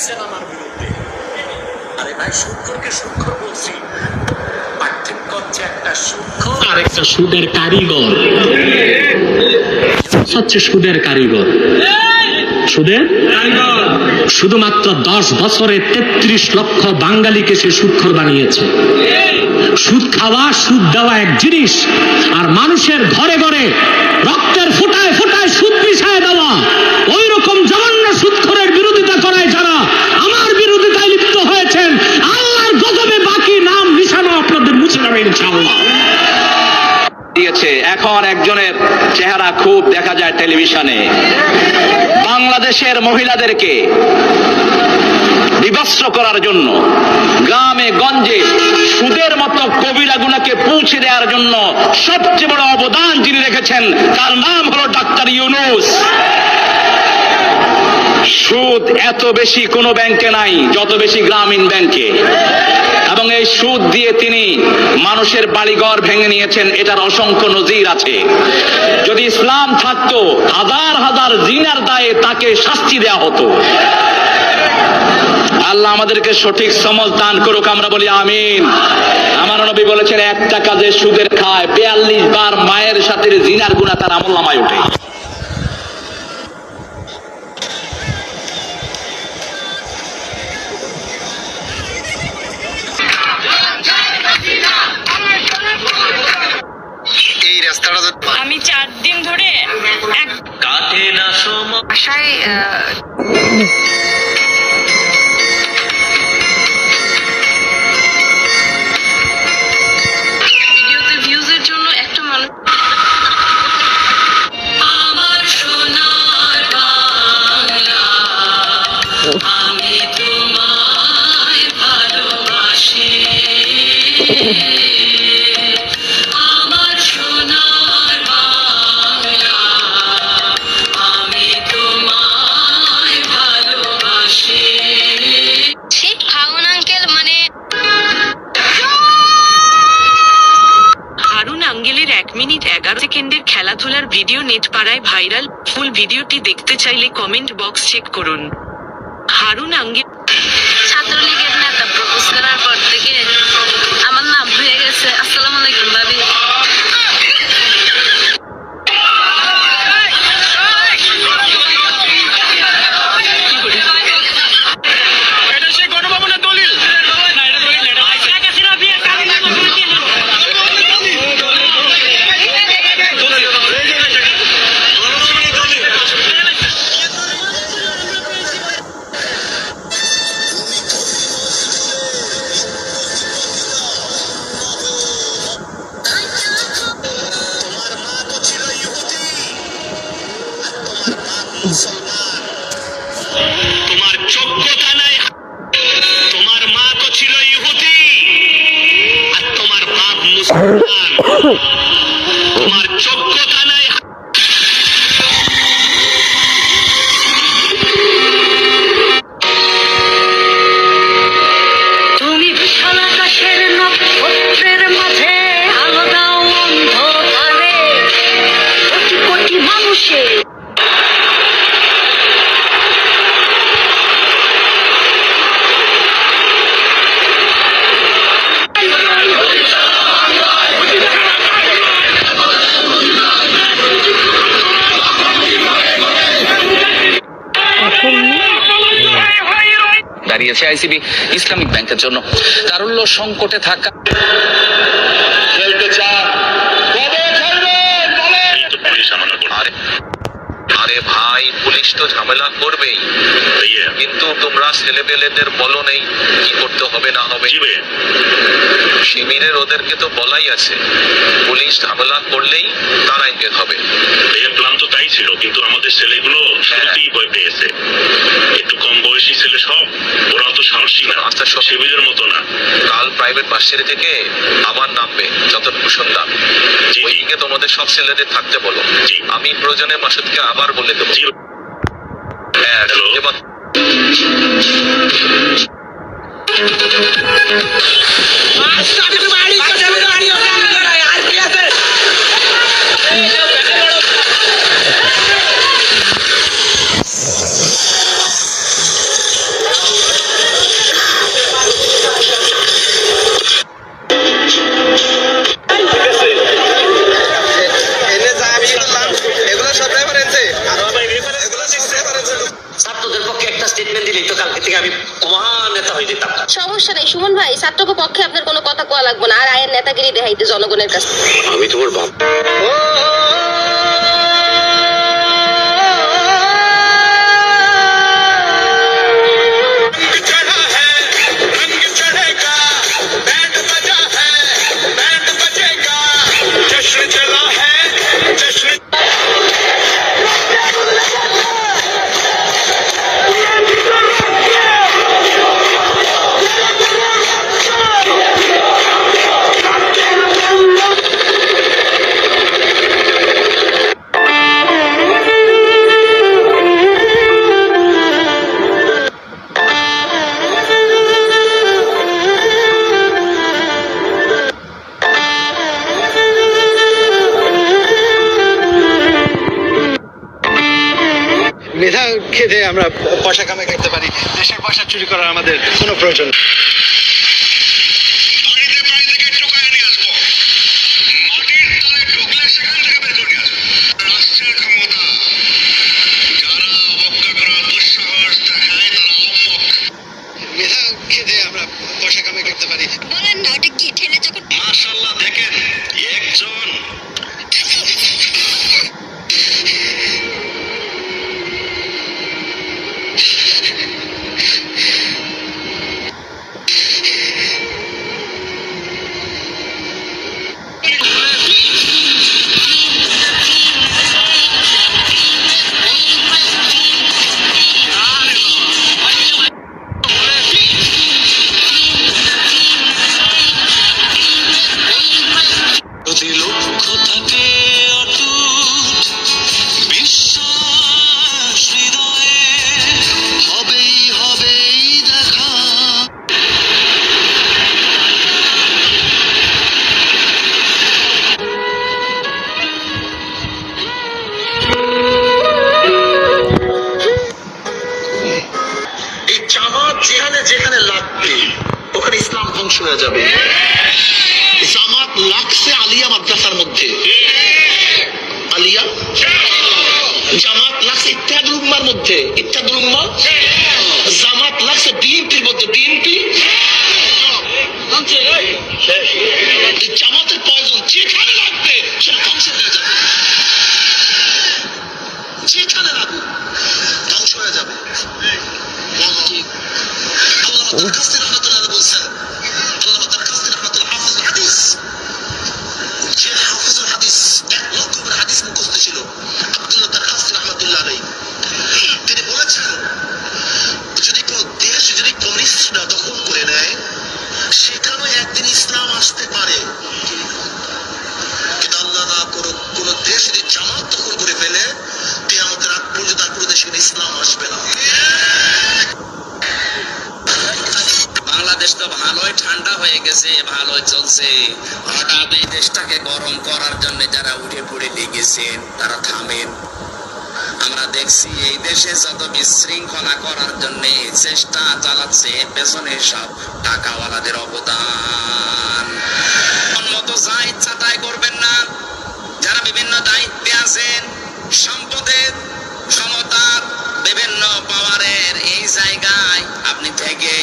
লিখছেন আমার বিরুদ্ধে। আরে ভাই, সুদখোরকে সুদখোর বলছি, পার্থক্য হচ্ছে একটা সুদখোর আর একটা সুদের কারিগর। হচ্ছে সুদের কারিগর, সুদের কারিগর। শুধুমাত্র 10 বছরে 33 লক্ষ বাঙালিকে সে সুদখোর বানিয়েছে। সুদ খাওয়া, সুদ দেওয়া এক জিনিস, আর মানুষের ঘরে ঘরে রক্তের ফোঁটায় ফোঁটায় সুদ মিশায় দেওয়া, ওই রকম জঘন্য সুদখোরের বিরোধিতা করায় যারা আমার বিরোধিতায় লিপ্ত হয়েছেন, আল্লাহর গজবে বাকি নাম নিশানা আপনাদের মুছে যাবে ইনশাআল্লাহ। দিয়েছে। এখন একজনের চেহারা খুব দেখা যায় টেলিভিশনে। বাংলাদেশের মহিলাদেরকে বিভস্ত্র করার জন্য, গ্রামে গঞ্জে সুদের মতো কবিরা গুনাহকে পৌঁছে দেওয়ার জন্য সবচেয়ে বড় অবদান যিনি রেখেছেন তার নাম হলো ডাক্তার ইউনূস। সুদ এত বেশি কোনো ব্যাংকে নাই যত বেশি গ্রামীণ ব্যাংকে, এবং এই সুদ দিয়ে তিনি মানুষের বাড়িঘর ভেঙে নিয়েছেন। এটার অসংখ্য নজির আছে। যদি ইসলাম থাকতো, হাজার হাজার জিনার দায়ে তাকে শাস্তি দেয়া হতো। আল্লাহ আমাদেরকে সঠিক সমঝ দান করুক, আমরা বলি আমিন। আমার নবী বলেছেন, একটা কাজে সুদের খায় 42 বার মায়ের সাথে জিনার গুনাহ তার আমলনামায় ওঠে। আমি 4 দিন ধরে কাটে না সময় আশায় ভিডিওতে ভিউজের জন্য একটা মানুষ আমার সোনার বাংলা, আমি তোমায় ভালোবাসি, আমার সোনার বাংলা, আমি তোমায় ভালোবাসি। হারুন আঙ্কেল মানে হারুন আঙ্কেলের 1 মিনিট 11 সেকেন্ডের খেলাধুলার ভিডিও নেট পাড়ায় ভাইরাল। ফুল ভিডিওটি দেখতে চাইলে কমেন্ট বক্স চেক করুন। হারুন আঙ্কেল ছাত্রলীগের নেতা প্রপোজ করার পর থেকে আমার নাম হয়ে গেছে আসসালামু আলাইকুম ভাবি। এটা সেই গণভবনের দলিল না, এটা দলিল না, তোমার যোগ্যতা নাই, তোমার মা তো ছিল ইহুদি আর তোমার বাপ মুসলমান। তোমার যোগ্যতা নাই। তুমি বিশাল আকাশের নক্ষত্রের মাঝে আলো দাও অন্ধকারে কোটি কোটি মানুষের। দাঁড়িয়েছে আইসিবি ইসলামিক ব্যাংকের জন্য। তারুল্য সংকটে থাকা খেলতে চান, কবে খেলবেন বলেন? আরে ভাই, পুলিশ তো ঝামেলা করবেই, কিন্তু তোমরা ছেলেপেলেদের বলো নেই কি করতে হবে না হবে। শিবিরের ওদেরকে তো বলাই আছে, পুলিশ ঝামেলা করলেই তারা ইঙ্গেজ হবে। এর প্ল্যান তো তাই ছিল, কিন্তু আমাদের ছেলেগুলো শুরুতেই ভয় পেয়েছে। একটু কম বয়সী ছেলে সব, ওরা তো সাহসী না, আচ্ছা, শিবিরের মতো না। কাল প্রাইভেট বাসের থেকে আবার নামবে, যতটুকু শুনলাম। ওইদিকে তোমাদের সব ছেলেদের থাকতে বলো। আমি প্রয়োজনে মাসুদকে আবার বলে দেবো। হ্যাঁ, এবার ভাই ছাত্রকে পক্ষে আপনার কোনো কথা কোয়া লাগবে না, আর আয়ের নেতাগিরি দেখাইতে জনগণের কাছে। আমি তোমার বাপ। মেধা খেতে আমরা পয়সা কামাই করতে পারি, দেশের পয়সা চুরি করার আমাদের কোনো প্রয়োজন নেই। মেধা খেতে আমরা পয়সা কামাই করতে পারি। বলেন না ওটা কি ঠেলে যখন মাশাআল্লাহ, দেখেন একজন যদি লক্ষ্য থাকে অটুট বিশ্বাস হৃদয়ে, হবেই হবেই দেখা। এই জামাত যেখানে যেখানে লাগবে ওখানে ইসলাম ধ্বংস হয়ে যাবে। জামাত লাগছে আলিয়া মাদ্রাসার মধ্যে, আলিয়া জামাত লাগছে ইত্তেহাদুল উম্মার মধ্যে, ইত্তেহাদুল উম্মাহ। জামাত লাগছে বিএনপির মধ্যে, বিএনপি। জামাতের প্রয়োজন যেখানে লাগবে সেটা ধ্বংস হয়ে যাবে, যেখানে লাগুক ধ্বংস হয়ে যাবে। আল্লাহ তার কাছে রহমতুল্লাহ বলছেন, আল্লাহ তার কাছে রহমতুল্লাহ হাফিজুল হাদিস, যে হাফিজুল হাদিস 1 লক্ষ করে হাদিস মুখস্থ ছিল, আব্দুল্লাহ তার কাছে রহমতুল্লাহ আলাইহি, তিনি বলেছেন যদি কোনো দেশ যদি কমিউনিস্টরা দখল করে নেয় সেখানে একদিন ইসলাম আসতে পারে, কিন্তু আল্লাহ না করুক কোন দেশ যদি জামাত দখল করে ফেলে কিয়ামতের আগ পর্যন্ত আর কোনো দেশে ইসলাম আসবে না। বাংলাদেশ তো ভালোই ঠান্ডা হয়ে গেছে, ভালোই চলছে। হঠাৎ এই দেশটাকে গরম করার জন্য যারা উঠে পড়ে লেগেছেন তারা থামেন। আমরা দেখছি এই দেশে যত বিশৃঙ্খলা করার জন্য চেষ্টা চালাচ্ছে, পেছনে সব টাকাওয়ালাদের অবদান। মতো যা ইচ্ছা তাই করবেন না। যারা বিভিন্ন দায়িত্বে আছেন, সম্পদের সমতার বিভিন্ন পাওয়ারের এই জায়গায় আপনি থেকে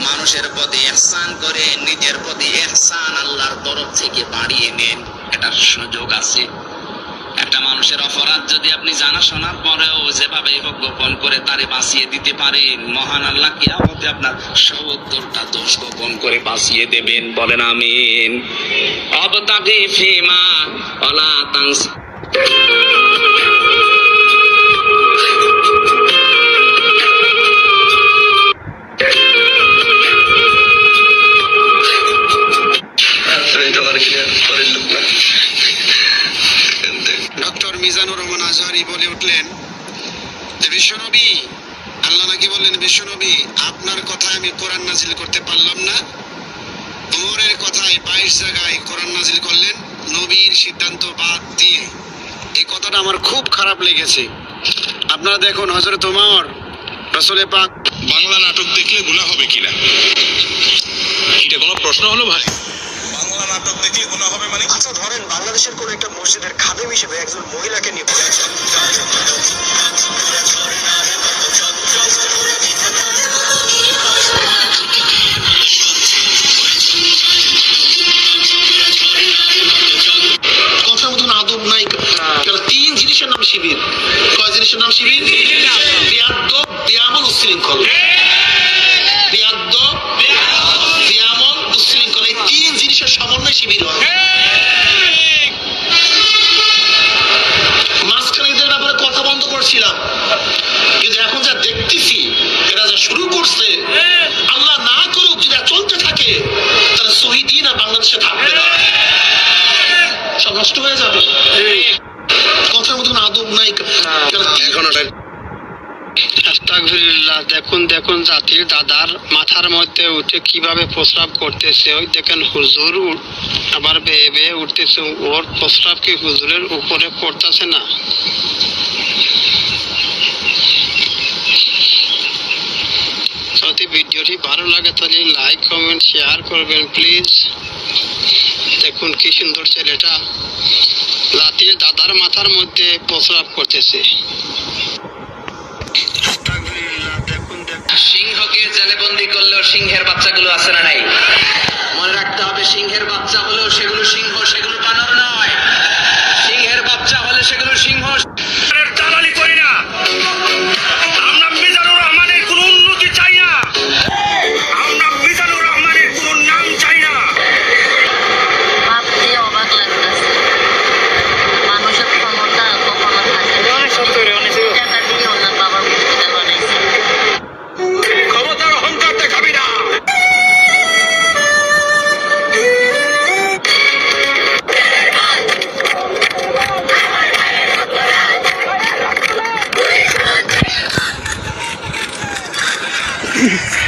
মানুষের প্রতি ইহসান করে নিজের প্রতি ইহসান আল্লাহর তরফ থেকে বাড়িয়ে নেন, এটার সুযোগ আছে। একটা মানুষের অপরাধ যদি আপনি জানা শোনার পরেও যেভাবে গোপন করে তারে বাঁচিয়ে দিতে পারেন, মহান আল্লাহ কিয়ামতে আপনার ৭০টা দোষ গোপন করে বাঁচিয়ে দেবেন। বলেন আমিন। অবতাগি ফিমা ওয়ালা তানস। ডক্টর মিজানুর রহমান আজহারি বলে উঠলেন যে বিশ্বনবী, আল্লাহ নাকি বললেন বিশ্বনবী আপনার কথায় আমি কোরআন নাজিল করতে পারলাম না। ওমরের কথায় 22 জায়গায় কোরআন নাজিল করলেন নবীর সিদ্ধান্ত বাদ দিয়ে। এই কথাটা আমার খুব খারাপ লেগেছে। আপনারা দেখুন হযরত ওমর রাসূলে পাক বাংলা নাটক দেখলে গুনাহ হবে কিনা, এটা কোনো প্রশ্ন হলো ভাই? বাংলা নাটক দেখলে গুনাহ হবে মানে? আচ্ছা ধরেন বাংলাদেশের কোন একটা মসজিদের খাদেম হিসেবে একজন মহিলাকে নিয়ে নাম শিবির? বেয়াদ্দপ, বেআমল, উচ্ছৃঙ্খল। বেয়াদ্দপ, বেআমল, উচ্ছৃঙ্খল, এই তিন জিনিসের সমন্বয় শিবির হয়। মাঝখানে এদের ব্যাপারে কথা বন্ধ করছিলাম, কিন্তু এখন যা দেখতেছি এরা যা শুরু করছে, আল্লাহ না করুক যদি চলতে থাকে, তাহলে শহীদিন আর বাংলাদেশে থাকবে না, সব নষ্ট হয়ে যাবে। কথার মধ্যে কোনো আদব নাই। এখন আস্তাগফিরুল্লাহ। দেখুন দেখুন জাতির দাদার মাথার মধ্যে উঠে কিভাবে প্রস্রাব করতেছে। ওই দেখেন হুজুর আবার বেয়ে বেয়ে উঠতেছে, ওর প্রস্রাব কি হুজুরের উপরে পড়তেছে না? যদি ভিডিওটি ভালো লাগে তাহলে লাইক কমেন্ট শেয়ার করবেন প্লিজ। দেখুন কি সুন্দর ছেলেটা জাতির দাদার মাথার মধ্যে প্রস্রাব করতেছে। সিংহকে জেলেবন্দি করলেও সিংহের বাচ্চাগুলো আছে না নাই? মনে রাখতে হবে, সিংহের বাচ্চা হলেও সেগুলো সিংহ, সেগুলো বানর নয়। সিংহের বাচ্চা হলে সেগুলো সিংহ। দালালি করি না, আমরা মিজানুর রহমানের কোনো উন্নতি চাই না, আমরা মিজানুর রহমানের কোনো নাম চাই না। ভাবতে অবাক লাগতেছে, মানুষের ক্ষমতা কখনো থাকে না। টাকা দিয়েও না বাবার মূর্তিটা বানাইছে। ক্ষমতার অহংকার দেখাবি না। Yeah.